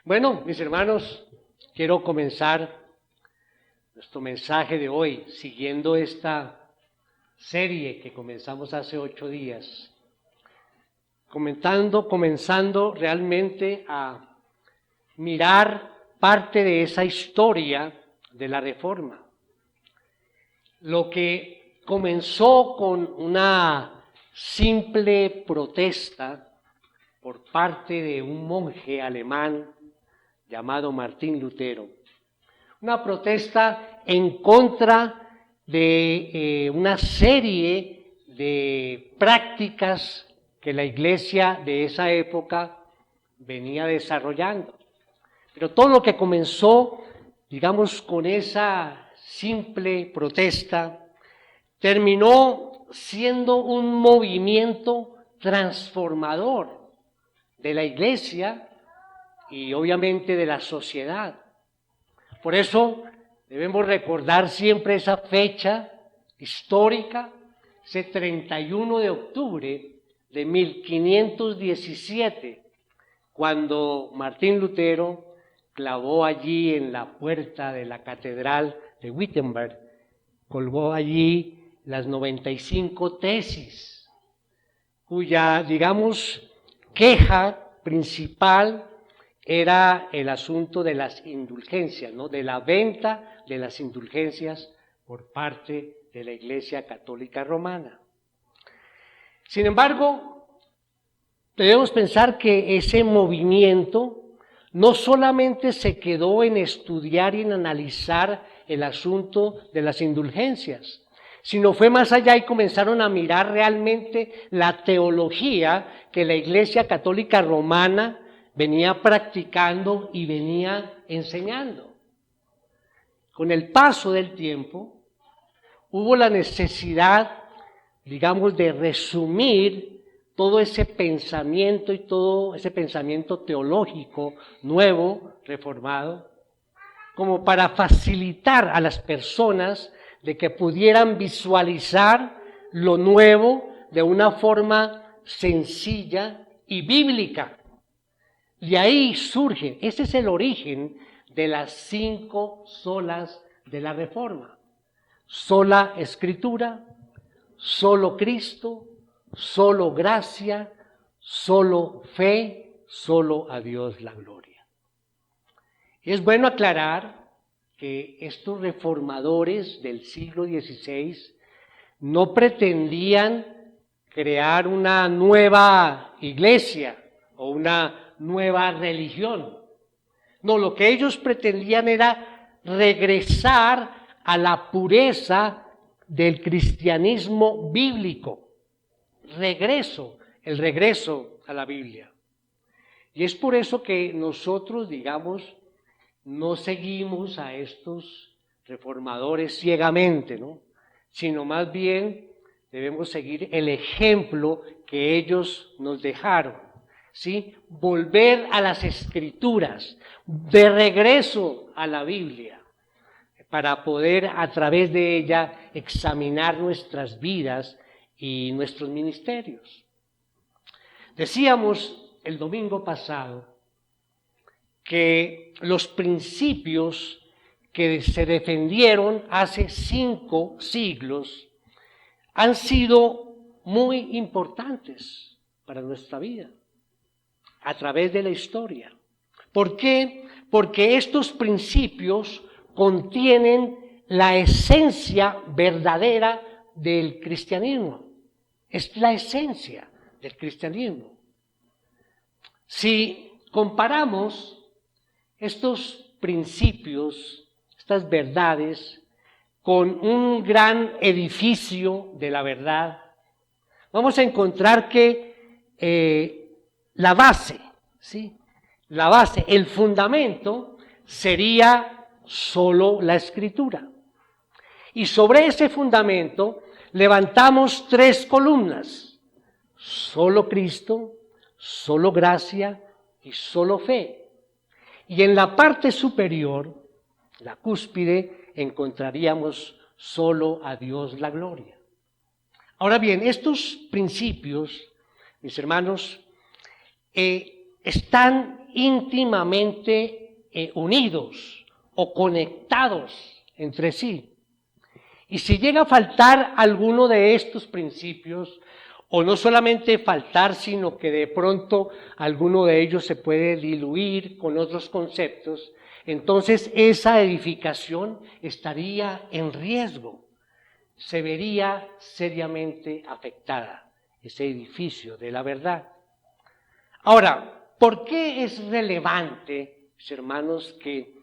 Bueno, mis hermanos, quiero comenzar nuestro mensaje de hoy siguiendo esta serie que comenzamos hace 8 días, comenzando realmente a mirar parte de esa historia de la Reforma. Lo que comenzó con una simple protesta por parte de un monje alemán llamado Martín Lutero. Una protesta en contra de una serie de prácticas que la iglesia de esa época venía desarrollando. Pero todo lo que comenzó, digamos, con esa simple protesta, terminó siendo un movimiento transformador de la iglesia y obviamente de la sociedad. Por eso debemos recordar siempre esa fecha histórica, ese 31 de octubre de 1517, cuando Martín Lutero clavó allí en la puerta de la catedral de Wittenberg, colgó allí las 95 tesis, cuya, digamos, queja principal era el asunto de las indulgencias, ¿no? De la venta de las indulgencias por parte de la Iglesia Católica Romana. Sin embargo, debemos pensar que ese movimiento no solamente se quedó en estudiar y en analizar el asunto de las indulgencias, sino fue más allá y comenzaron a mirar realmente la teología que la Iglesia Católica Romana venía practicando y venía enseñando. Con el paso del tiempo, hubo la necesidad, digamos, de resumir todo ese pensamiento y todo ese pensamiento teológico nuevo, reformado, como para facilitar a las personas de que pudieran visualizar lo nuevo de una forma sencilla y bíblica. De ahí surge, ese es el origen de las 5 solas de la Reforma. Sola Escritura, solo Cristo, solo gracia, solo fe, solo a Dios la gloria. Y es bueno aclarar que estos reformadores del siglo XVI no pretendían crear una nueva iglesia o una nueva religión. No, lo que ellos pretendían era regresar a la pureza del cristianismo bíblico. El regreso a la Biblia. Y es por eso que nosotros, digamos, no seguimos a estos reformadores ciegamente, ¿no? Sino más bien debemos seguir el ejemplo que ellos nos dejaron. ¿Sí? Volver a las Escrituras, de regreso a la Biblia, para poder a través de ella examinar nuestras vidas y nuestros ministerios. Decíamos el domingo pasado que los principios que se defendieron hace 5 siglos han sido muy importantes para nuestra vida a través de la historia. ¿Por qué? Porque estos principios contienen la esencia verdadera del cristianismo. Es la esencia del cristianismo. Si comparamos estos principios, estas verdades, con un gran edificio de la verdad, vamos a encontrar que la base, ¿sí? La base, el fundamento sería solo la Escritura. Y sobre ese fundamento levantamos 3 columnas: solo Cristo, solo gracia y solo fe. Y en la parte superior, la cúspide, encontraríamos solo a Dios la gloria. Ahora bien, estos principios, mis hermanos, están íntimamente unidos o conectados entre sí. Y si llega a faltar alguno de estos principios, o no solamente faltar, sino que de pronto alguno de ellos se puede diluir con otros conceptos, entonces esa edificación estaría en riesgo, se vería seriamente afectada, ese edificio de la verdad. Ahora, ¿por qué es relevante, mis hermanos, que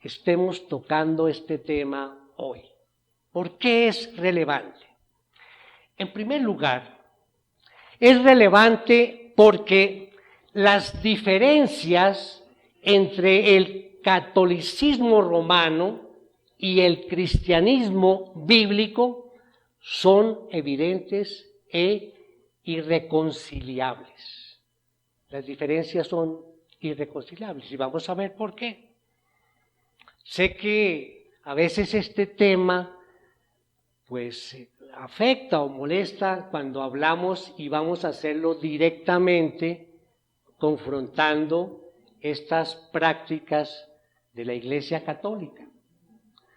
estemos tocando este tema hoy? ¿Por qué es relevante? En primer lugar, es relevante porque las diferencias entre el catolicismo romano y el cristianismo bíblico son evidentes e irreconciliables. Las diferencias son irreconciliables y vamos a ver por qué. Sé que a veces este tema pues afecta o molesta cuando hablamos y vamos a hacerlo directamente confrontando estas prácticas de la Iglesia Católica.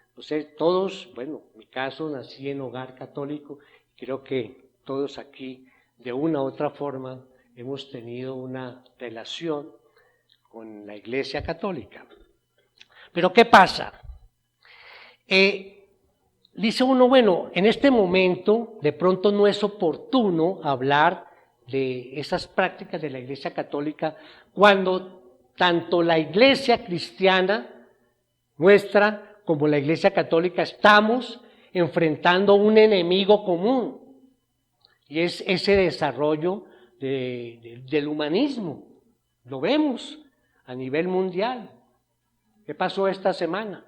Entonces todos, bueno, en mi caso nací en hogar católico, creo que todos aquí de una u otra forma hemos tenido una relación con la Iglesia Católica. Pero ¿qué pasa? Dice uno, bueno, en este momento de pronto no es oportuno hablar de esas prácticas de la Iglesia Católica cuando tanto la Iglesia cristiana nuestra como la Iglesia Católica estamos enfrentando un enemigo común y es ese desarrollo del humanismo. Lo vemos a nivel mundial. ¿Qué pasó esta semana?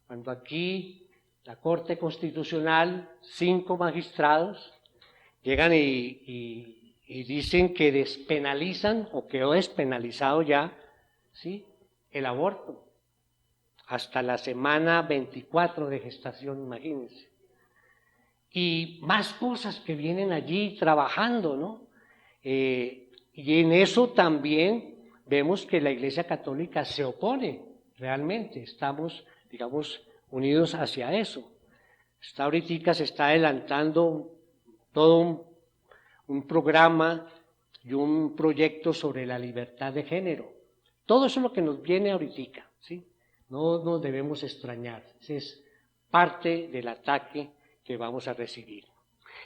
Cuando aquí la Corte Constitucional, 5 magistrados, llegan y dicen que despenalizan o quedó despenalizado ya, ¿sí?, el aborto hasta la semana 24 de gestación, imagínense. Y más cosas que vienen allí trabajando, ¿no? Y en eso también vemos que la Iglesia Católica se opone realmente, estamos, digamos, unidos hacia eso. Ahorita se está adelantando todo un programa y un proyecto sobre la libertad de género. Todo eso es lo que nos viene ahorita, ¿sí? No nos debemos extrañar, ese es parte del ataque que vamos a recibir.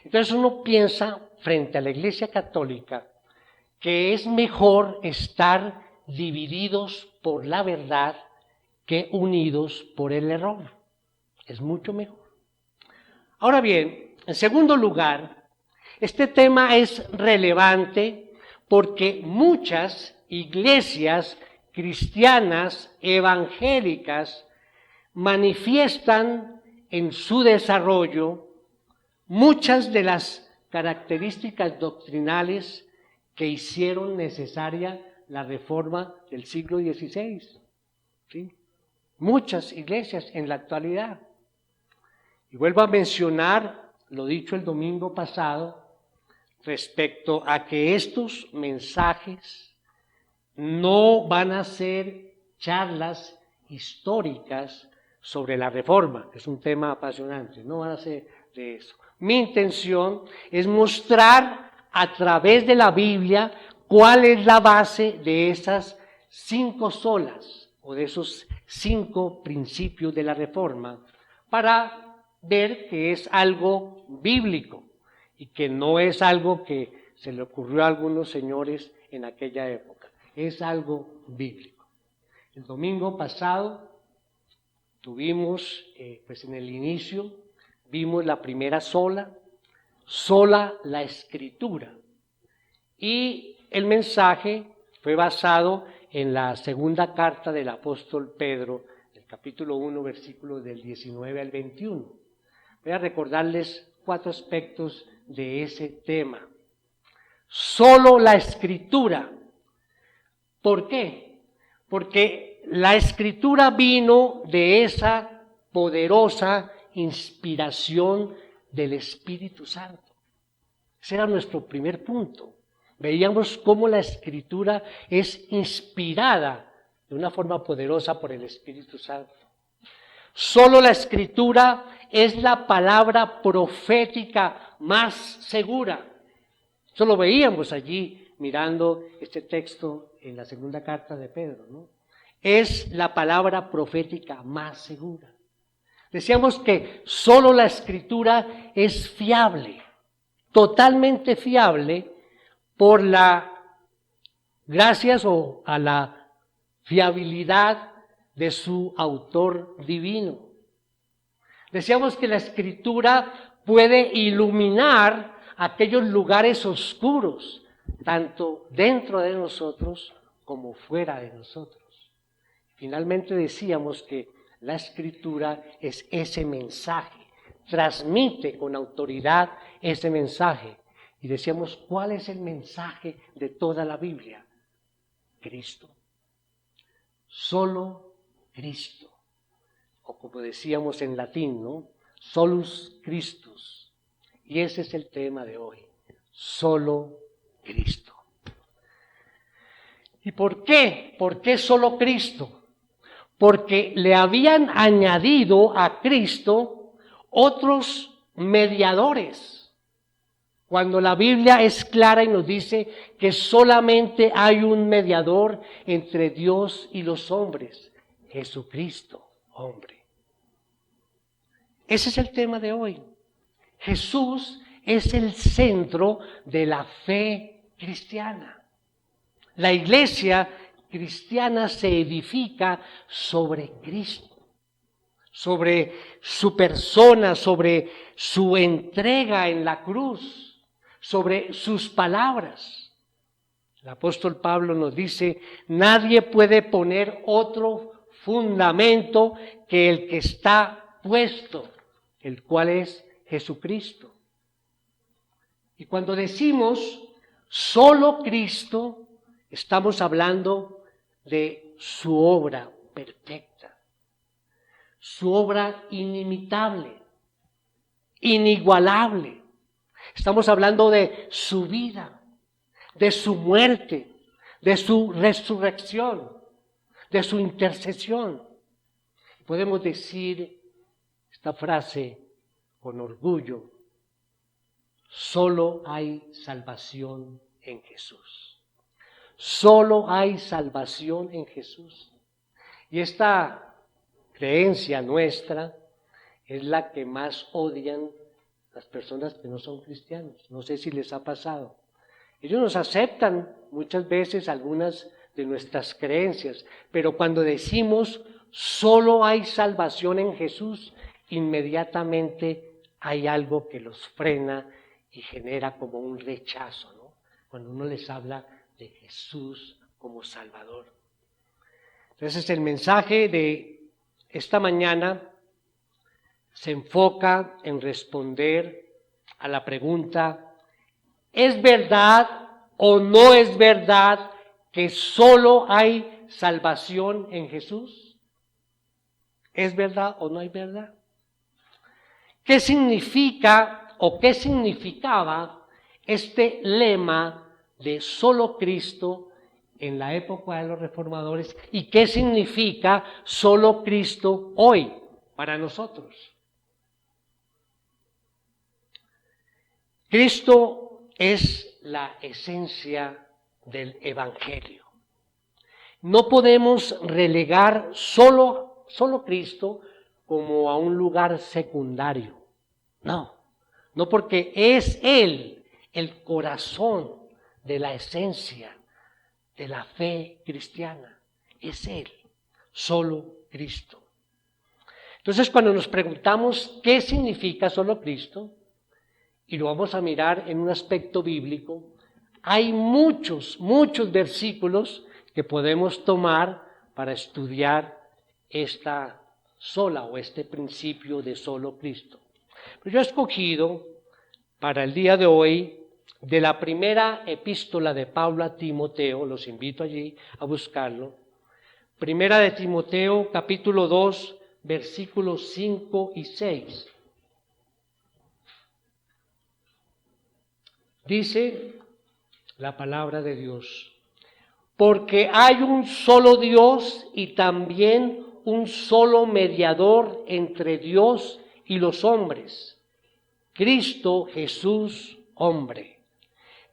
Entonces uno piensa frente a la Iglesia Católica que es mejor estar divididos por la verdad que unidos por el error. Es mucho mejor. Ahora bien, en segundo lugar, este tema es relevante porque muchas iglesias cristianas evangélicas manifiestan en su desarrollo muchas de las características doctrinales que hicieron necesaria la reforma del siglo XVI. ¿Sí? Muchas iglesias en la actualidad. Y vuelvo a mencionar lo dicho el domingo pasado respecto a que estos mensajes no van a ser charlas históricas sobre la reforma, que es un tema apasionante, no van a ser de eso. Mi intención es mostrar a través de la Biblia cuál es la base de esas 5 solas o de esos 5 principios de la reforma para ver que es algo bíblico y que no es algo que se le ocurrió a algunos señores en aquella época, es algo bíblico. El domingo pasado tuvimos, pues en el inicio, vimos la primera sola la Escritura, y el mensaje fue basado en la segunda carta del apóstol Pedro, el capítulo 1, versículos del 19 al 21. Voy a recordarles 4 aspectos de ese tema. Solo la Escritura. ¿Por qué? Porque la Escritura vino de esa poderosa inspiración del Espíritu Santo. Ese era nuestro primer punto. Veíamos cómo la Escritura es inspirada de una forma poderosa por el Espíritu Santo. Solo la Escritura es la palabra profética más segura. Eso lo veíamos allí mirando este texto en la segunda carta de Pedro, ¿no? Es la palabra profética más segura. Decíamos que solo la Escritura es fiable, totalmente fiable, gracias a la fiabilidad de su autor divino. Decíamos que la Escritura puede iluminar aquellos lugares oscuros, tanto dentro de nosotros como fuera de nosotros. Finalmente decíamos que la Escritura es ese mensaje, transmite con autoridad ese mensaje. Y decíamos, ¿cuál es el mensaje de toda la Biblia? Cristo. Solo Cristo. O como decíamos en latín, ¿no? Solus Christus. Y ese es el tema de hoy. Solo Cristo. ¿Y por qué? ¿Por qué solo Cristo? Porque le habían añadido a Cristo otros mediadores. Cuando la Biblia es clara y nos dice que solamente hay un mediador entre Dios y los hombres, Jesucristo, hombre. Ese es el tema de hoy. Jesús es el centro de la fe cristiana. La iglesia cristiana se edifica sobre Cristo, sobre su persona, sobre su entrega en la cruz, sobre sus palabras. El apóstol Pablo nos dice, nadie puede poner otro fundamento que el que está puesto, el cual es Jesucristo. Y cuando decimos solo Cristo, estamos hablando de su obra perfecta, su obra inimitable, inigualable. Estamos hablando de su vida, de su muerte, de su resurrección, de su intercesión. Podemos decir esta frase con orgullo: solo hay salvación en Jesús. Solo hay salvación en Jesús. Y esta creencia nuestra es la que más odian las personas que no son cristianos. No sé si les ha pasado. Ellos nos aceptan muchas veces algunas de nuestras creencias, pero cuando decimos solo hay salvación en Jesús, inmediatamente hay algo que los frena y genera como un rechazo, ¿no? Cuando uno les habla de Jesús como Salvador. Entonces el mensaje de esta mañana se enfoca en responder a la pregunta: ¿es verdad o no es verdad que solo hay salvación en Jesús? ¿Es verdad o no hay verdad? ¿Qué significa o qué significaba este lema de solo Cristo en la época de los reformadores? ¿Y qué significa solo Cristo hoy para nosotros? Cristo es la esencia del Evangelio. No podemos relegar solo Cristo como a un lugar secundario. No porque es Él el corazón de la esencia de la fe cristiana. Es Él, solo Cristo. Entonces, cuando nos preguntamos qué significa solo Cristo, y lo vamos a mirar en un aspecto bíblico, hay muchos versículos que podemos tomar para estudiar esta sola o este principio de solo Cristo. Pero yo he escogido para el día de hoy de la primera epístola de Pablo a Timoteo, los invito allí a buscarlo, primera de Timoteo capítulo 2, versículos 5 y 6. Dice la palabra de Dios. Porque hay un solo Dios y también un solo mediador entre Dios y los hombres, Cristo Jesús, hombre,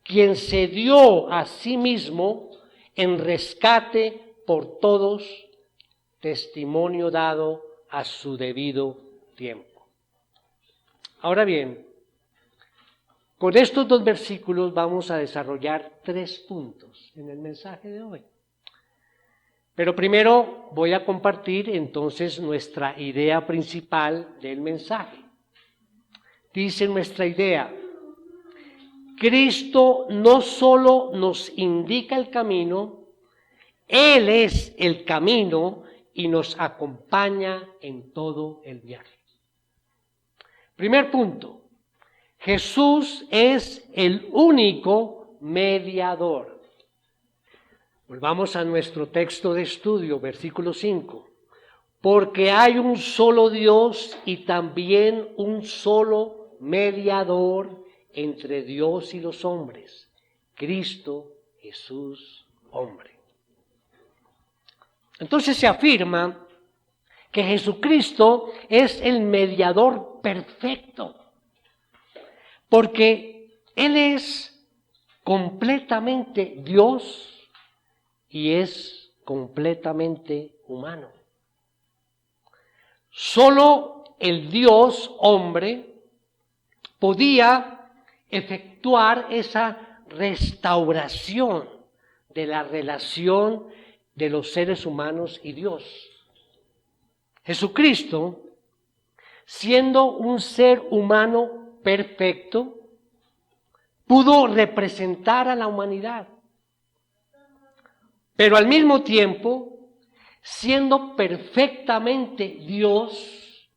quien se dio a sí mismo en rescate por todos, testimonio dado a su debido tiempo. Ahora bien, con estos dos versículos vamos a desarrollar 3 puntos en el mensaje de hoy. Pero primero voy a compartir entonces nuestra idea principal del mensaje. Dice nuestra idea: Cristo no solo nos indica el camino, Él es el camino y nos acompaña en todo el viaje. Primer punto: Jesús es el único mediador. Volvamos a nuestro texto de estudio, versículo 5. Porque hay un solo Dios y también un solo mediador entre Dios y los hombres, Cristo Jesús, hombre. Entonces se afirma que Jesucristo es el mediador perfecto, porque Él es completamente Dios y es completamente humano. Solo el Dios hombre podía efectuar esa restauración de la relación de los seres humanos y Dios. Jesucristo, siendo un ser humano perfecto, pudo representar a la humanidad, pero al mismo tiempo, siendo perfectamente Dios,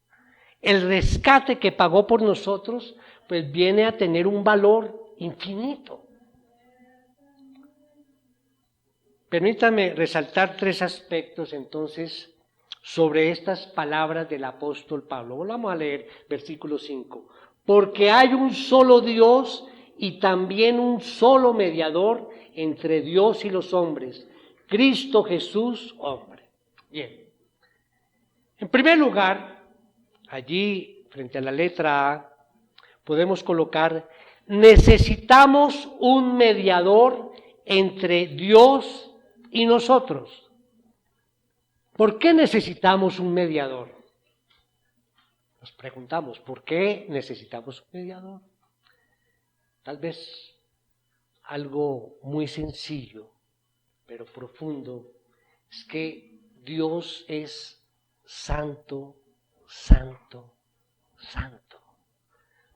el rescate que pagó por nosotros, pues viene a tener un valor infinito. Permítanme resaltar 3 aspectos entonces sobre estas palabras del apóstol Pablo. Volvamos a leer versículo 5. Porque hay un solo Dios y también un solo mediador entre Dios y los hombres, Cristo Jesús, hombre. Bien. En primer lugar, allí frente a la letra A, podemos colocar: necesitamos un mediador entre Dios y nosotros. ¿Por qué necesitamos un mediador? Nos preguntamos, ¿por qué necesitamos un mediador? Tal vez algo muy sencillo, pero profundo, es que Dios es santo, santo, santo.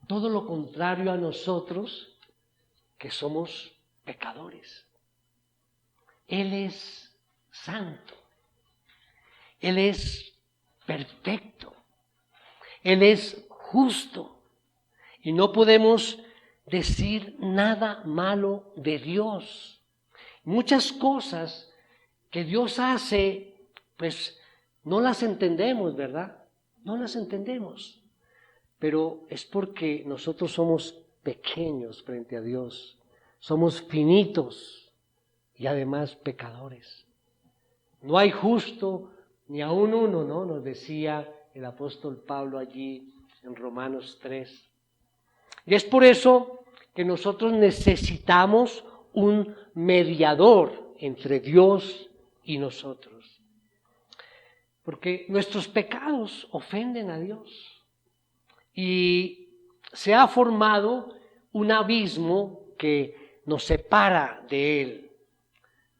Todo lo contrario a nosotros, que somos pecadores. Él es santo. Él es perfecto. Él es justo. Y no podemos decir nada malo de Dios. Muchas cosas que Dios hace, pues no las entendemos, ¿verdad? No las entendemos. Pero es porque nosotros somos pequeños frente a Dios. Somos finitos y además pecadores. No hay justo ni aún uno, ¿no? Nos decía el apóstol Pablo allí en Romanos 3. Y es por eso que nosotros necesitamos un mediador entre Dios y nosotros. Porque nuestros pecados ofenden a Dios. Y se ha formado un abismo que nos separa de Él.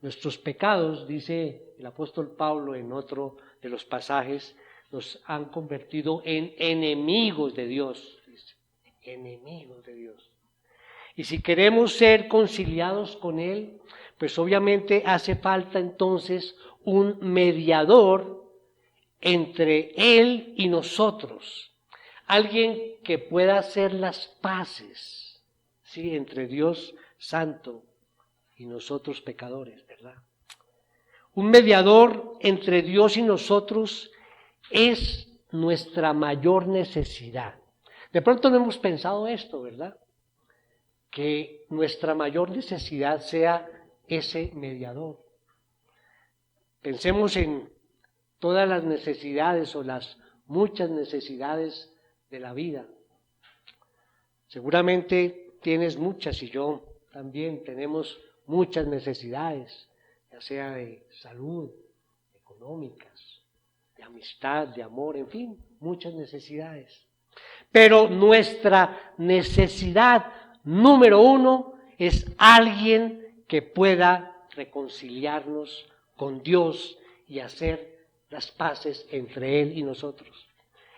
Nuestros pecados, dice el apóstol Pablo en otro de los pasajes, nos han convertido en enemigos de Dios. Dice, enemigos de Dios. Y si queremos ser conciliados con Él, pues obviamente hace falta entonces un mediador entre Él y nosotros. Alguien que pueda hacer las paces, ¿sí?, entre Dios santo y nosotros pecadores, ¿verdad? Un mediador entre Dios y nosotros es nuestra mayor necesidad. De pronto no hemos pensado esto, ¿verdad? que nuestra mayor necesidad sea ese mediador. Pensemos en todas las necesidades o las muchas necesidades de la vida. Seguramente tienes muchas y yo también tenemos muchas necesidades, ya sea de salud, económicas, de amistad, de amor, en fin, muchas necesidades. Pero nuestra necesidad número uno es alguien que pueda reconciliarnos con Dios y hacer las paces entre Él y nosotros.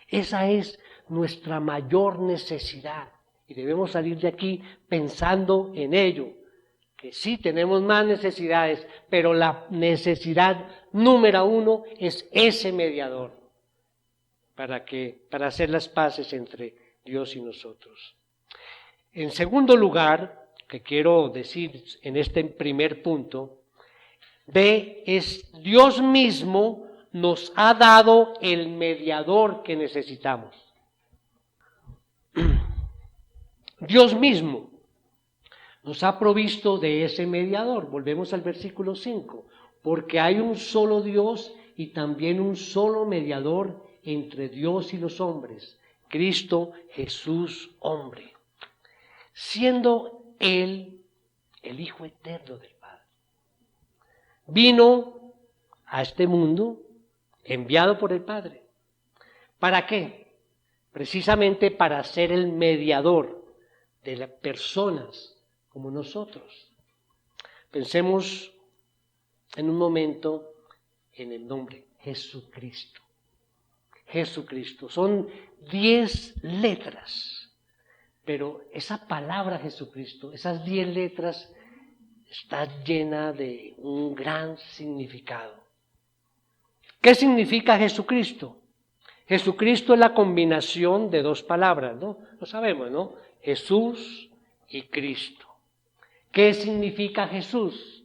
Esa es nuestra mayor necesidad y debemos salir de aquí pensando en ello, que sí tenemos más necesidades, pero la necesidad número uno es ese mediador para hacer las paces entre Dios y nosotros. En segundo lugar, que quiero decir en este primer punto, es Dios mismo nos ha dado el mediador que necesitamos. Dios mismo nos ha provisto de ese mediador. Volvemos al versículo 5. Porque hay un solo Dios y también un solo mediador entre Dios y los hombres, Cristo Jesús hombre. Siendo Él el Hijo eterno del Padre. Vino a este mundo enviado por el Padre. ¿Para qué? Precisamente para ser el mediador de las personas como nosotros. Pensemos en un momento en el nombre Jesucristo. Jesucristo. Son 10 letras, pero esa palabra Jesucristo, esas 10 letras, está llena de un gran significado. ¿Qué significa Jesucristo? Jesucristo es la combinación de dos palabras, ¿no? Lo sabemos, ¿no? Jesús y Cristo. ¿Qué significa Jesús?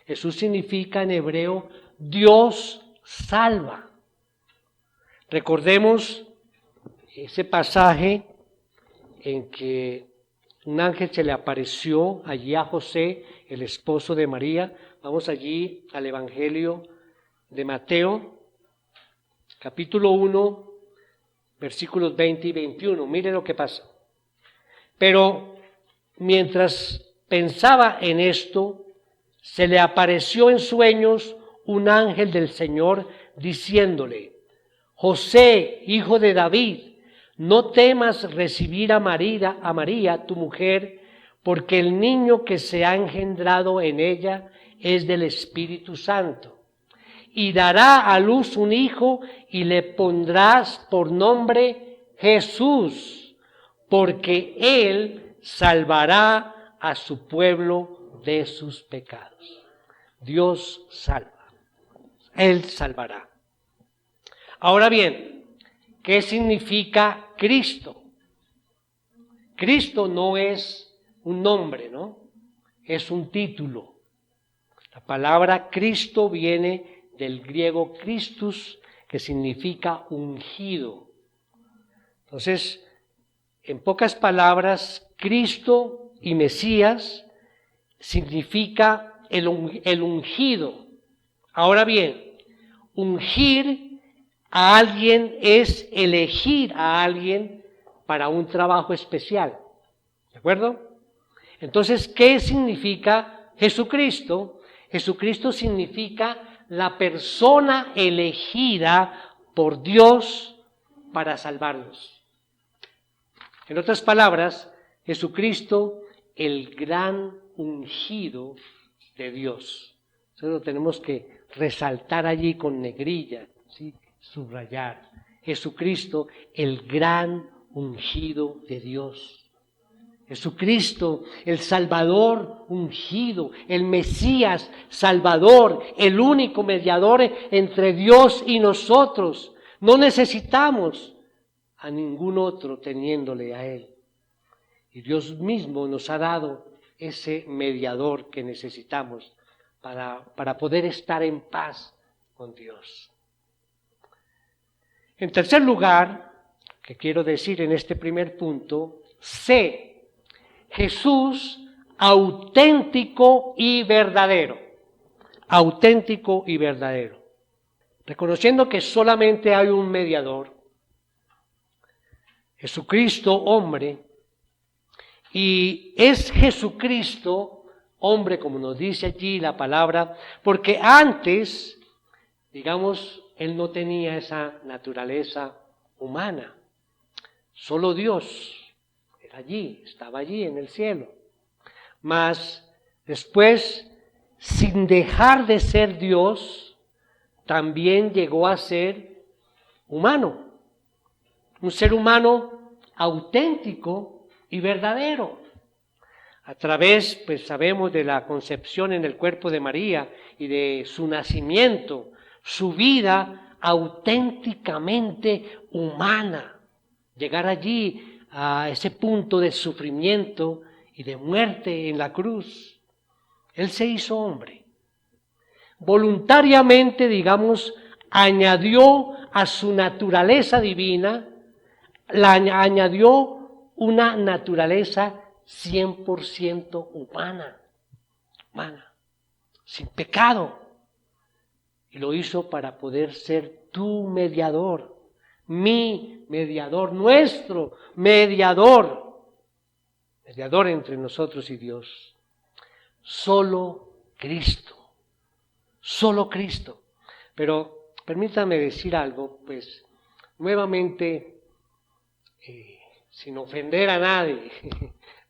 Jesús significa en hebreo Dios salva. Recordemos ese pasaje en que un ángel se le apareció allí a José, el esposo de María. Vamos allí al Evangelio de Mateo, capítulo 1, versículos 20 y 21. Mire lo que pasa. Pero mientras pensaba en esto, se le apareció en sueños un ángel del Señor diciéndole: José, hijo de David, no temas recibir a María, tu mujer, porque el niño que se ha engendrado en ella es del Espíritu Santo. Y dará a luz un hijo y le pondrás por nombre Jesús, porque él salvará a su pueblo de sus pecados. Dios salva. Él salvará. Ahora bien, ¿qué significa Cristo? Cristo no es un nombre, ¿no? Es un título. La palabra Cristo viene del griego Christus, que significa ungido. Entonces, en pocas palabras, Cristo y Mesías significa el ungido. Ahora bien, ungir a alguien es elegir a alguien para un trabajo especial. ¿De acuerdo? Entonces, ¿qué significa Jesucristo? Jesucristo significa la persona elegida por Dios para salvarnos. En otras palabras, Jesucristo, el gran ungido de Dios. Eso lo tenemos que resaltar allí con negrilla, ¿sí? Subrayar. Jesucristo, el gran ungido de Dios. Jesucristo, el Salvador ungido, el Mesías Salvador, el único mediador entre Dios y nosotros. No necesitamos a ningún otro teniéndole a Él. Y Dios mismo nos ha dado ese mediador que necesitamos para poder estar en paz con Dios. En tercer lugar, que quiero decir en este primer punto, Jesús auténtico y verdadero. Auténtico y verdadero. Reconociendo que solamente hay un mediador, Jesucristo hombre, y es Jesucristo hombre, como nos dice allí la palabra, porque antes, digamos, Él no tenía esa naturaleza humana. Solo Dios era allí, estaba allí en el cielo. Mas después, sin dejar de ser Dios, también llegó a ser humano. Un ser humano auténtico y verdadero. A través, pues sabemos, de la concepción en el cuerpo de María y de su nacimiento, su vida auténticamente humana. Llegar allí a ese punto de sufrimiento y de muerte en la cruz. Él se hizo hombre. Voluntariamente, digamos, añadió a su naturaleza divina, añadió una naturaleza 100% humana, sin pecado. Y lo hizo para poder ser tu mediador, mi mediador, nuestro mediador entre nosotros y Dios. Solo Cristo. Pero permítame decir algo, pues nuevamente, sin ofender a nadie,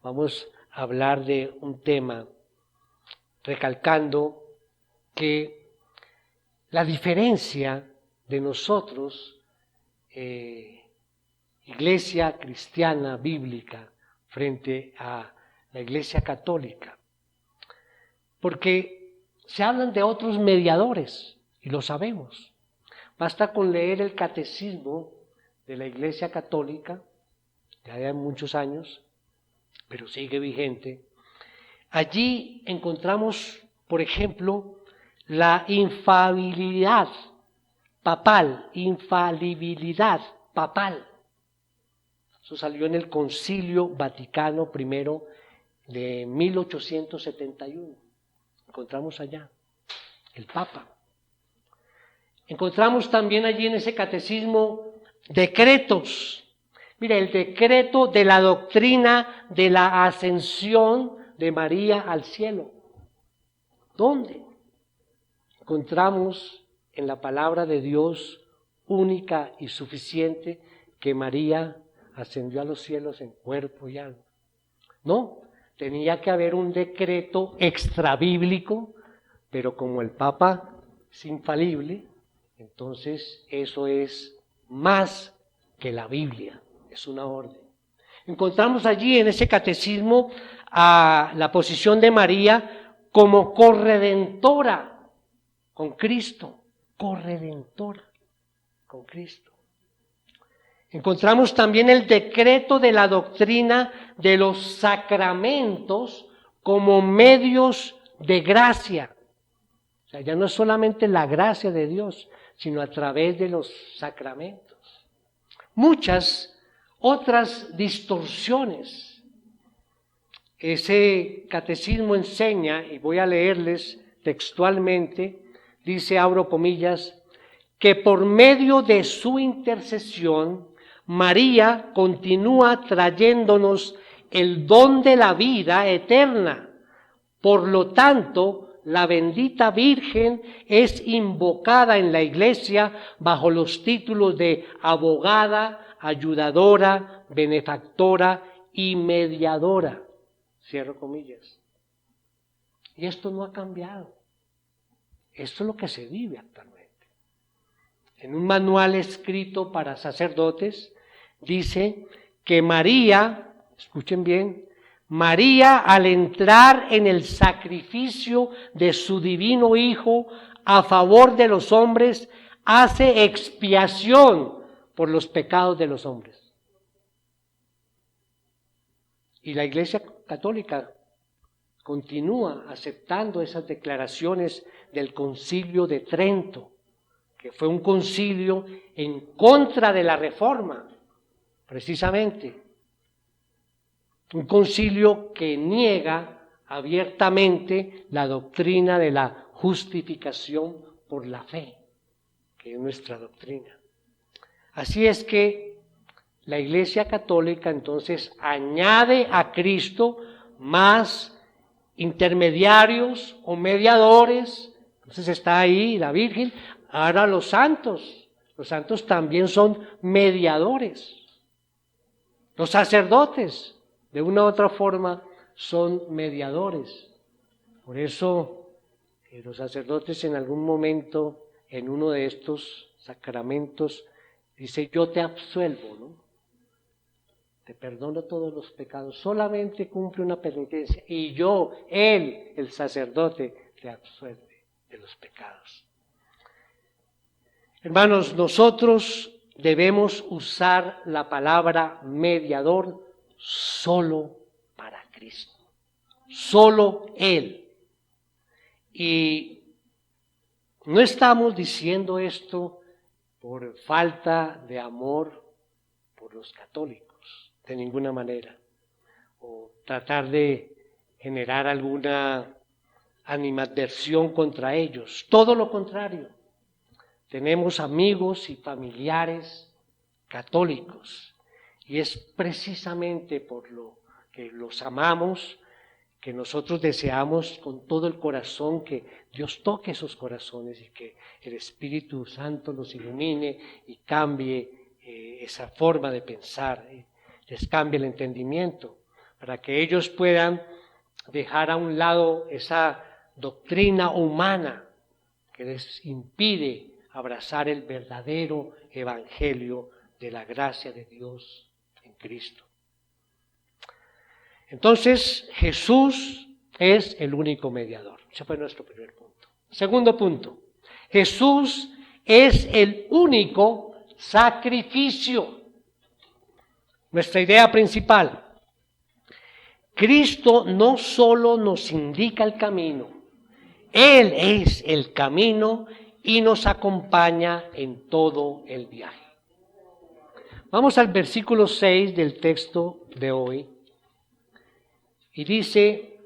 vamos a hablar de un tema recalcando que la diferencia de nosotros, iglesia cristiana bíblica, frente a la iglesia católica, porque se hablan de otros mediadores, y lo sabemos. Basta con leer el catecismo de la Iglesia Católica, ya de muchos años, pero sigue vigente. Allí encontramos, por ejemplo, la infalibilidad papal. Eso salió en el Concilio Vaticano I de 1871. Encontramos allá el Papa. Encontramos también allí en ese catecismo decretos. Mira, el decreto de la doctrina de la ascensión de María al cielo. ¿Dónde? Encontramos en la palabra de Dios única y suficiente que María ascendió a los cielos en cuerpo y alma. No, tenía que haber un decreto extrabíblico, pero como el Papa es infalible, entonces eso es más que la Biblia, es una orden. Encontramos allí en ese catecismo a la posición de María como corredentora con Cristo, corredentora con Cristo. Encontramos también el decreto de la doctrina de los sacramentos como medios de gracia. O sea, ya no es solamente la gracia de Dios, sino a través de los sacramentos. Muchas otras distorsiones. Ese catecismo enseña, y voy a leerles textualmente, dice, abro comillas, que por medio de su intercesión, María continúa trayéndonos el don de la vida eterna. Por lo tanto, la bendita Virgen es invocada en la Iglesia bajo los títulos de abogada, ayudadora, benefactora y mediadora. Cierro comillas. Y esto no ha cambiado. Esto es lo que se vive actualmente. En un manual escrito para sacerdotes, dice que María, escuchen bien, María al entrar en el sacrificio de su divino Hijo a favor de los hombres, hace expiación por los pecados de los hombres. Y la Iglesia Católica continúa aceptando esas declaraciones del Concilio de Trento, que fue un concilio en contra de la Reforma, precisamente, Un concilio que niega abiertamente la doctrina de la justificación por la fe, que es nuestra doctrina. Así es que la Iglesia Católica entonces añade a Cristo más intermediarios o mediadores. Entonces está ahí la Virgen. Ahora los santos también son mediadores. Los sacerdotes, de una u otra forma, son mediadores. Por eso los sacerdotes en algún momento, en uno de estos sacramentos, dice: yo te absuelvo, ¿no? Te perdono todos los pecados, solamente cumple una penitencia y yo, él, el sacerdote, te absuelve de los pecados. Hermanos, nosotros debemos usar la palabra mediador solo para Cristo, solo Él. Y no estamos diciendo esto por falta de amor por los católicos, de ninguna manera, o tratar de generar alguna animadversión contra ellos. Todo lo contrario. Tenemos amigos y familiares católicos y es precisamente por lo que los amamos que nosotros deseamos con todo el corazón que Dios toque esos corazones y que el Espíritu Santo los ilumine y cambie esa forma de pensar, les cambie el entendimiento, para que ellos puedan dejar a un lado esa doctrina humana que les impide abrazar el verdadero evangelio de la gracia de Dios en Cristo. Entonces, Jesús es el único mediador. Ese fue nuestro primer punto. Segundo punto, Jesús es el único sacrificio. Nuestra idea principal. Cristo no solo nos indica el camino, Él es el camino y nos acompaña en todo el viaje. Vamos al versículo 6 del texto de hoy. Y dice: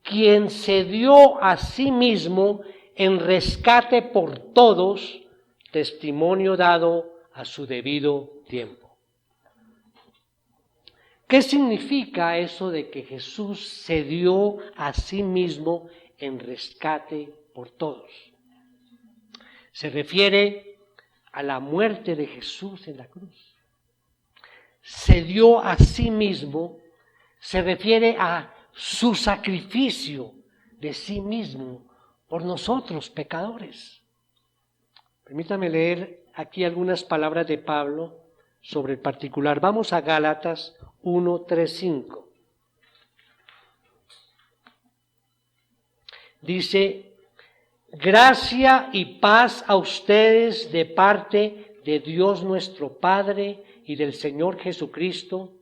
quien se dio a sí mismo en rescate por todos, testimonio dado a su debido tiempo. ¿Qué significa eso de que Jesús se dio a sí mismo en rescate por todos? Se refiere a la muerte de Jesús en la cruz. Se dio a sí mismo, se refiere a su sacrificio de sí mismo por nosotros, pecadores. Permítame leer aquí algunas palabras de Pablo sobre el particular. Vamos a Gálatas 1:3-5. Dice: gracia y paz a ustedes de parte de Dios nuestro Padre y del Señor Jesucristo,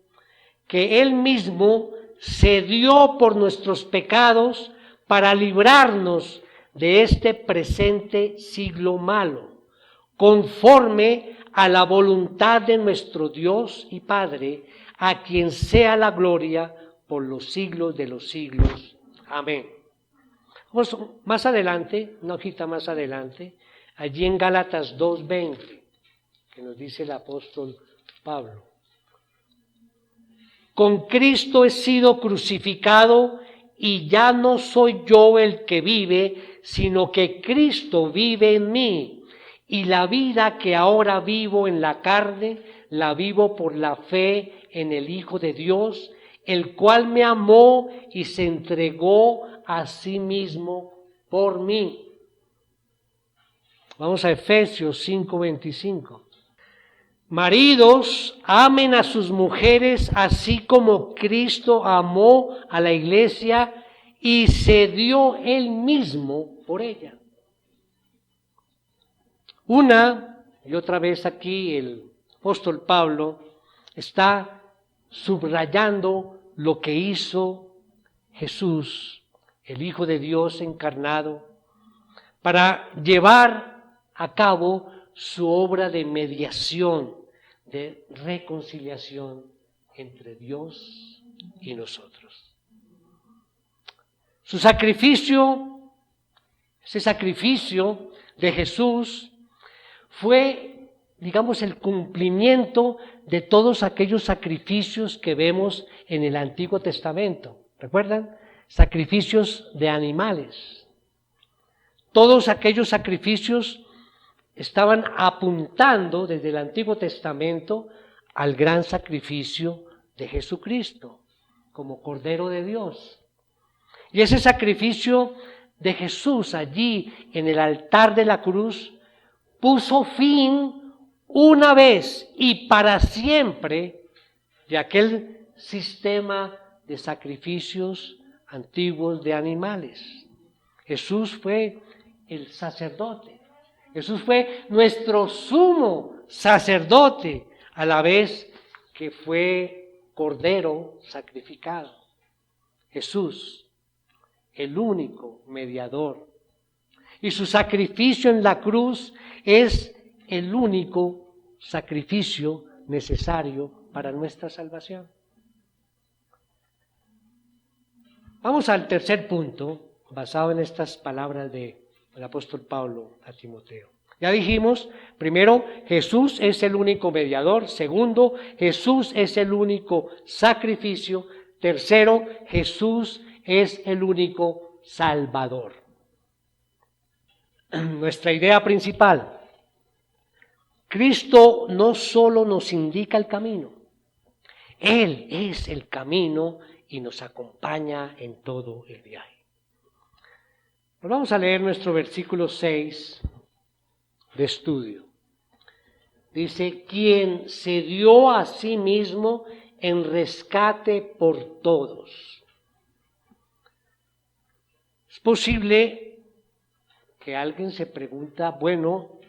que Él mismo se dio por nuestros pecados para librarnos de este presente siglo malo, conforme a la voluntad de nuestro Dios y Padre, a quien sea la gloria por los siglos de los siglos. Amén. Vamos más adelante, una hojita más adelante, allí en Gálatas 2:20, que nos dice el apóstol Pablo: con Cristo he sido crucificado y ya no soy yo el que vive, sino que Cristo vive en mí. Y la vida que ahora vivo en la carne, la vivo por la fe en el Hijo de Dios, el cual me amó y se entregó a sí mismo por mí. Vamos a Efesios 5:25. Maridos, amen a sus mujeres así como Cristo amó a la iglesia y se dio Él mismo por ella. Una y otra vez aquí el apóstol Pablo está subrayando lo que hizo Jesús, el Hijo de Dios encarnado, para llevar a cabo su obra de mediación, de reconciliación entre Dios y nosotros. Su sacrificio, ese sacrificio de Jesús fue, digamos, el cumplimiento de todos aquellos sacrificios que vemos en el Antiguo Testamento. ¿Recuerdan? Sacrificios de animales. Todos aquellos sacrificios estaban apuntando desde el Antiguo Testamento al gran sacrificio de Jesucristo como Cordero de Dios. Y ese sacrificio de Jesús allí en el altar de la cruz puso fin una vez y para siempre de aquel sistema de sacrificios antiguos de animales. Jesús fue el sacerdote. Jesús fue nuestro sumo sacerdote a la vez que fue Cordero sacrificado. Jesús, el único mediador. Y su sacrificio en la cruz es el único sacrificio necesario para nuestra salvación. Vamos al tercer punto, basado en estas palabras del apóstol Pablo a Timoteo. Ya dijimos, primero, Jesús es el único mediador. Segundo, Jesús es el único sacrificio. Tercero, Jesús es el único Salvador. Nuestra idea principal: Cristo no solo nos indica el camino, Él es el camino y nos acompaña en todo el viaje. Pues vamos a leer nuestro versículo 6 de estudio. Dice, quien se dio a sí mismo en rescate por todos. Es posible que alguien se pregunta, bueno,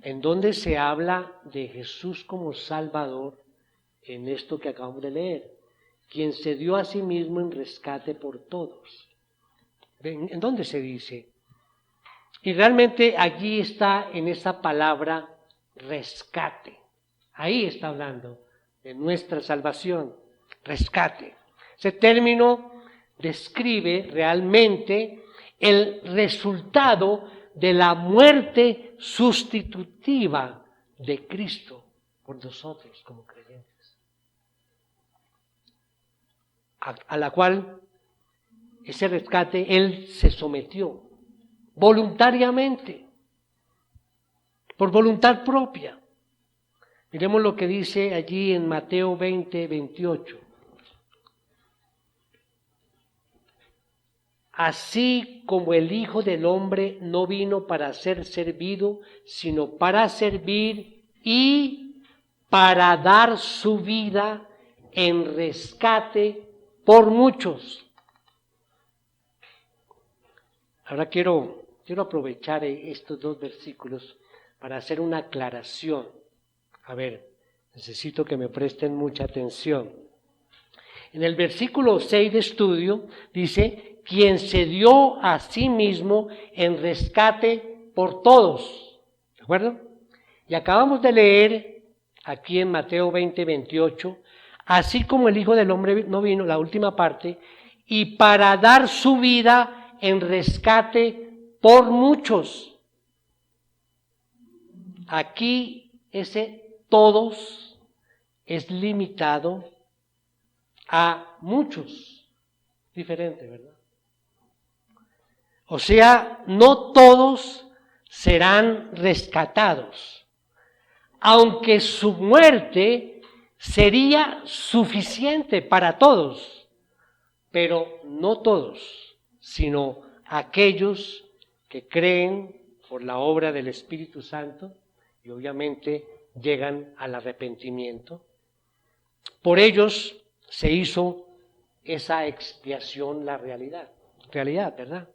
¿en dónde se habla de Jesús como Salvador en esto que acabamos de leer? Quien se dio a sí mismo en rescate por todos. ¿En dónde se dice? Y realmente allí está en esa palabra rescate. Ahí está hablando de nuestra salvación, rescate. Ese término describe realmente el resultado de la muerte sustitutiva de Cristo por nosotros como creyentes, a la cual ese rescate Él se sometió voluntariamente, por voluntad propia. Miremos lo que dice allí en Mateo 20, 28. Así como el Hijo del Hombre no vino para ser servido, sino para servir y para dar su vida en rescate por muchos. Ahora quiero aprovechar estos dos versículos para hacer una aclaración. A ver, necesito que me presten mucha atención. En el versículo 6 de estudio dice, quien se dio a sí mismo en rescate por todos. ¿De acuerdo? Y acabamos de leer aquí en Mateo 20, 28, así como el Hijo del Hombre no vino, la última parte, y para dar su vida en rescate por muchos. Aquí ese todos es limitado a muchos. Diferente, ¿verdad? O sea, no todos serán rescatados, aunque su muerte sería suficiente para todos, pero no todos, sino aquellos que creen por la obra del Espíritu Santo y obviamente llegan al arrepentimiento. Por ellos se hizo esa expiación la realidad, ¿verdad?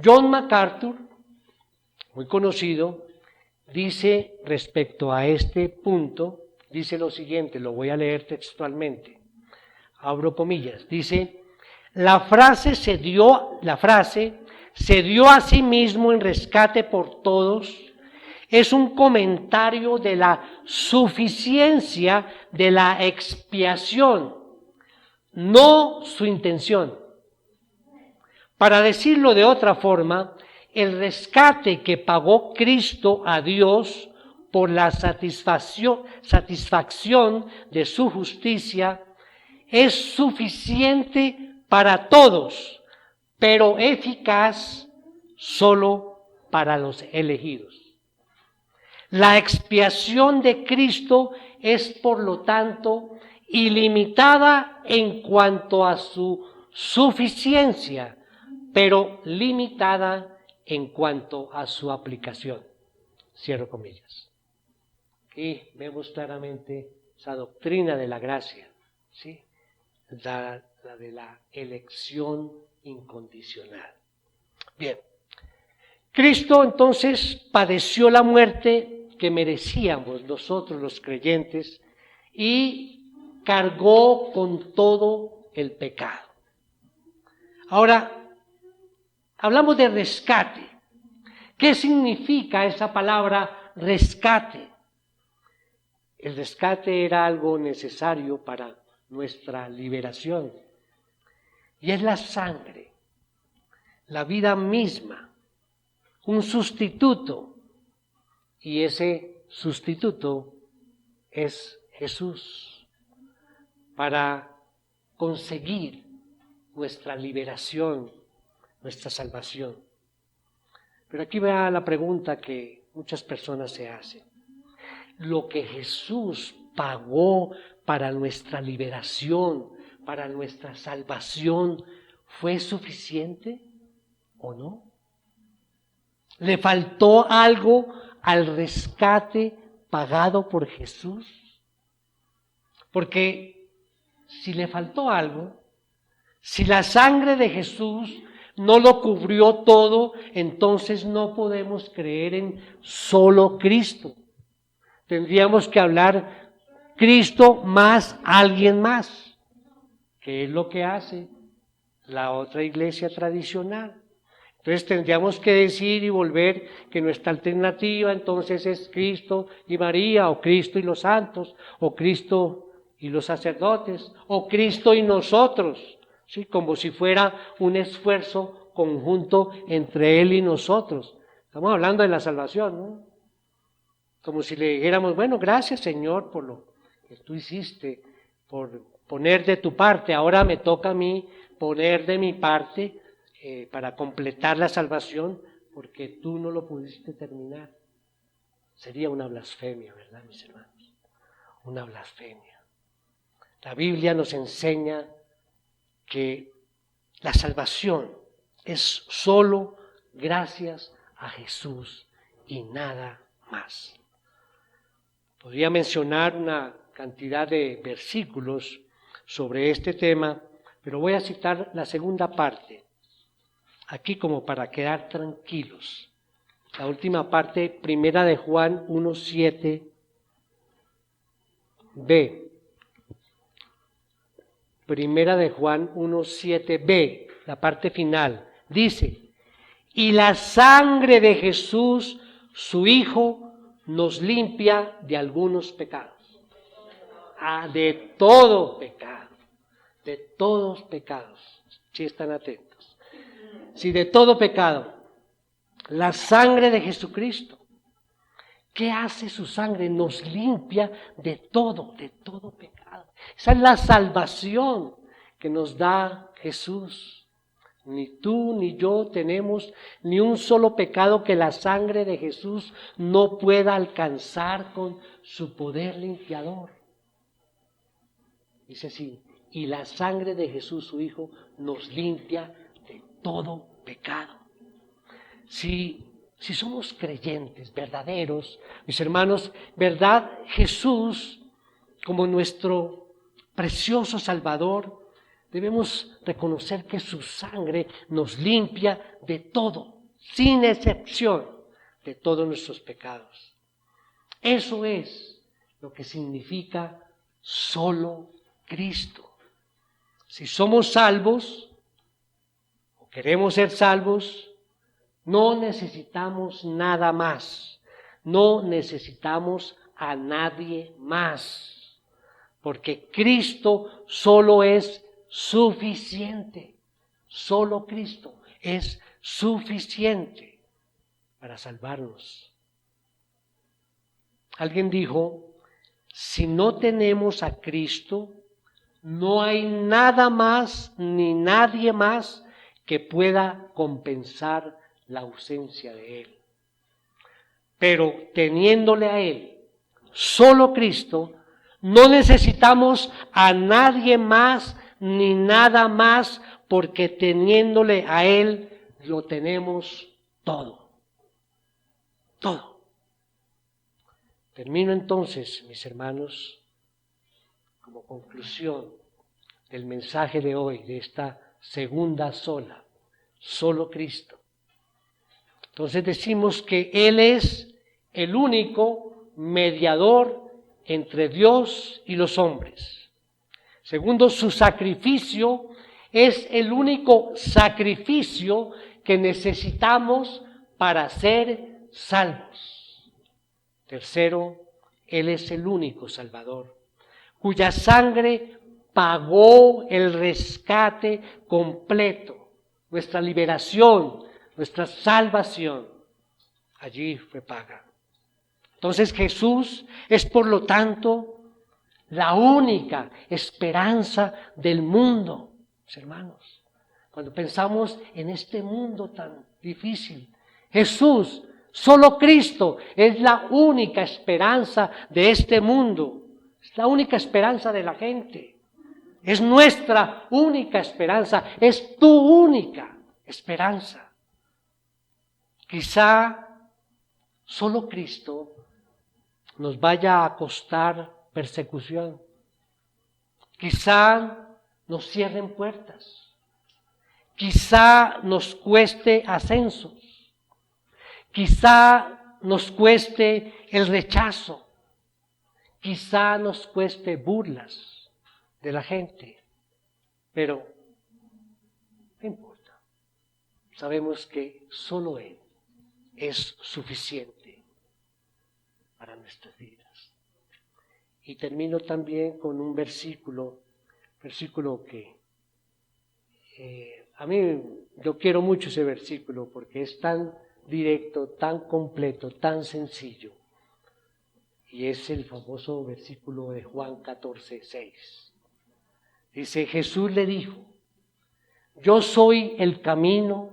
John MacArthur, muy conocido, dice respecto a este punto, dice lo siguiente, lo voy a leer textualmente, abro comillas, dice, la frase se dio a sí mismo en rescate por todos, es un comentario de la suficiencia de la expiación, no su intención. Para decirlo de otra forma, el rescate que pagó Cristo a Dios por la satisfacción de su justicia es suficiente para todos, pero eficaz solo para los elegidos. La expiación de Cristo es, por lo tanto, ilimitada en cuanto a su suficiencia, pero limitada en cuanto a su aplicación. Cierro comillas. Aquí vemos claramente esa doctrina de la gracia, ¿sí? La de la elección incondicional. Bien, Cristo entonces padeció la muerte que merecíamos nosotros los creyentes y cargó con todo el pecado. Ahora, hablamos de rescate. ¿Qué significa esa palabra rescate? El rescate era algo necesario para nuestra liberación. Y es la sangre, la vida misma, un sustituto. Y ese sustituto es Jesús para conseguir nuestra liberación, nuestra salvación. Pero aquí va la pregunta que muchas personas se hacen. ¿Lo que Jesús pagó para nuestra liberación, para nuestra salvación, fue suficiente o no? ¿Le faltó algo al rescate pagado por Jesús? Porque si le faltó algo, si la sangre de Jesús no lo cubrió todo, entonces no podemos creer en solo Cristo. Tendríamos que hablar Cristo más alguien más, que es lo que hace la otra iglesia tradicional. Entonces tendríamos que decir y volver que nuestra alternativa entonces es Cristo y María, o Cristo y los santos, o Cristo y los sacerdotes, o Cristo y nosotros. ¿Sí? Como si fuera un esfuerzo conjunto entre Él y nosotros. Estamos hablando de la salvación, ¿no? Como si le dijéramos, bueno, gracias Señor por lo que tú hiciste, por poner de tu parte, ahora me toca a mí poner de mi parte para completar la salvación, porque tú no lo pudiste terminar. Sería una blasfemia, ¿verdad, mis hermanos? Una blasfemia. La Biblia nos enseña que la salvación es solo gracias a Jesús y nada más. Podría mencionar una cantidad de versículos sobre este tema, pero voy a citar la segunda parte, aquí como para quedar tranquilos. La última parte, primera de Juan 1:7b. Primera de Juan 1:7b, la parte final, dice: y la sangre de Jesús, su Hijo, nos limpia de algunos pecados. De todo pecado, de todos pecados, si están atentos. Si de todo pecado, la sangre de Jesucristo, ¿qué hace su sangre? Nos limpia de todo pecado. Esa es la salvación que nos da Jesús. Ni tú ni yo tenemos ni un solo pecado que la sangre de Jesús no pueda alcanzar con su poder limpiador. Dice así: y la sangre de Jesús, su Hijo, nos limpia de todo pecado. Si somos creyentes verdaderos, mis hermanos, ¿verdad? Jesús, como nuestro precioso Salvador, debemos reconocer que su sangre nos limpia de todo, sin excepción, de todos nuestros pecados. Eso es lo que significa solo Cristo. Si somos salvos, o queremos ser salvos, no necesitamos nada más, no necesitamos a nadie más, porque Cristo solo es suficiente. Solo Cristo es suficiente para salvarnos. Alguien dijo, si no tenemos a Cristo, no hay nada más ni nadie más que pueda compensar la ausencia de Él. Pero teniéndole a Él, solo Cristo, no necesitamos a nadie más ni nada más, porque teniéndole a Él lo tenemos todo. Todo. Termino entonces, mis hermanos, como conclusión del mensaje de hoy, de esta segunda sola, solo Cristo. Entonces decimos que Él es el único mediador entre Dios y los hombres. Segundo, su sacrificio es el único sacrificio que necesitamos para ser salvos. Tercero, Él es el único Salvador, cuya sangre pagó el rescate completo, nuestra liberación, nuestra salvación. Allí fue paga. Entonces Jesús es, por lo tanto, la única esperanza del mundo, mis hermanos. Cuando pensamos en este mundo tan difícil, Jesús, solo Cristo, es la única esperanza de este mundo. Es la única esperanza de la gente. Es nuestra única esperanza. Es tu única esperanza. Quizá solo Cristo nos vaya a costar persecución. Quizá nos cierren puertas. Quizá nos cueste ascensos. Quizá nos cueste el rechazo. Quizá nos cueste burlas de la gente. Pero no importa. Sabemos que solo Él es suficiente para nuestras vidas. Y termino también con un versículo que a mí, yo quiero mucho ese versículo porque es tan directo, tan completo, tan sencillo. Y es el famoso versículo de Juan 14:6. Dice, Jesús le dijo, yo soy el camino,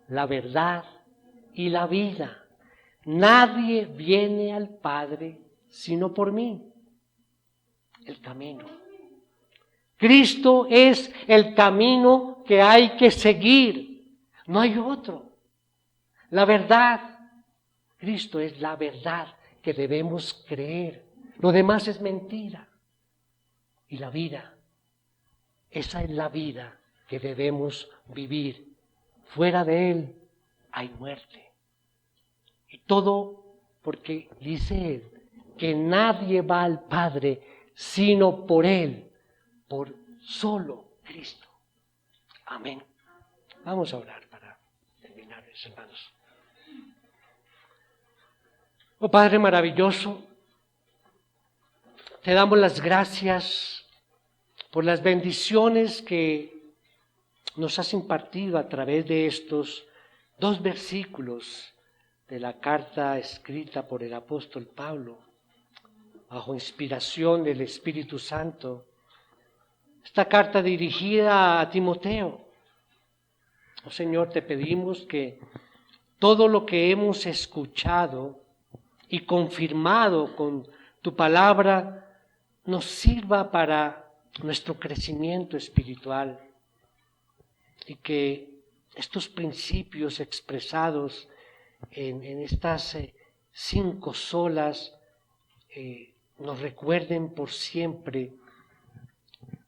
la verdad y la vida. Nadie viene al Padre sino por mí. El camino. Cristo es el camino que hay que seguir. No hay otro. La verdad. Cristo es la verdad que debemos creer. Lo demás es mentira. Y la vida. Esa es la vida que debemos vivir. Fuera de Él hay muerte. Y todo porque dice Él que nadie va al Padre sino por Él, por solo Cristo. Amén. Vamos a orar para terminar, mis hermanos. Oh Padre maravilloso, te damos las gracias por las bendiciones que nos has impartido a través de estos 2 versículos de la carta escrita por el apóstol Pablo, bajo inspiración del Espíritu Santo. Esta carta dirigida a Timoteo. Oh Señor, te pedimos que todo lo que hemos escuchado y confirmado con tu palabra nos sirva para nuestro crecimiento espiritual y que estos principios expresados en estas 5 solas nos recuerden por siempre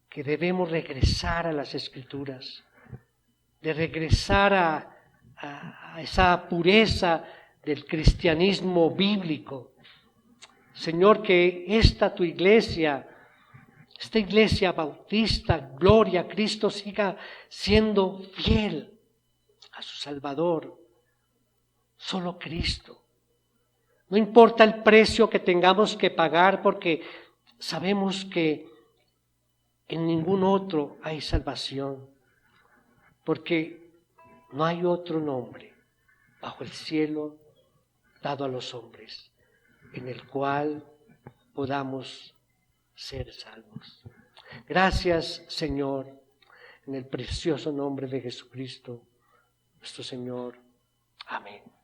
que debemos regresar a las Escrituras, de regresar a esa pureza del cristianismo bíblico. Señor, que esta iglesia bautista, Gloria a Cristo, siga siendo fiel a su Salvador, solo Cristo. No importa el precio que tengamos que pagar, porque sabemos que En ningún otro hay salvación, porque no hay otro nombre bajo el cielo dado a los hombres en el cual podamos ser salvos. Gracias, Señor, en el precioso nombre de Jesucristo, nuestro Señor. Amén.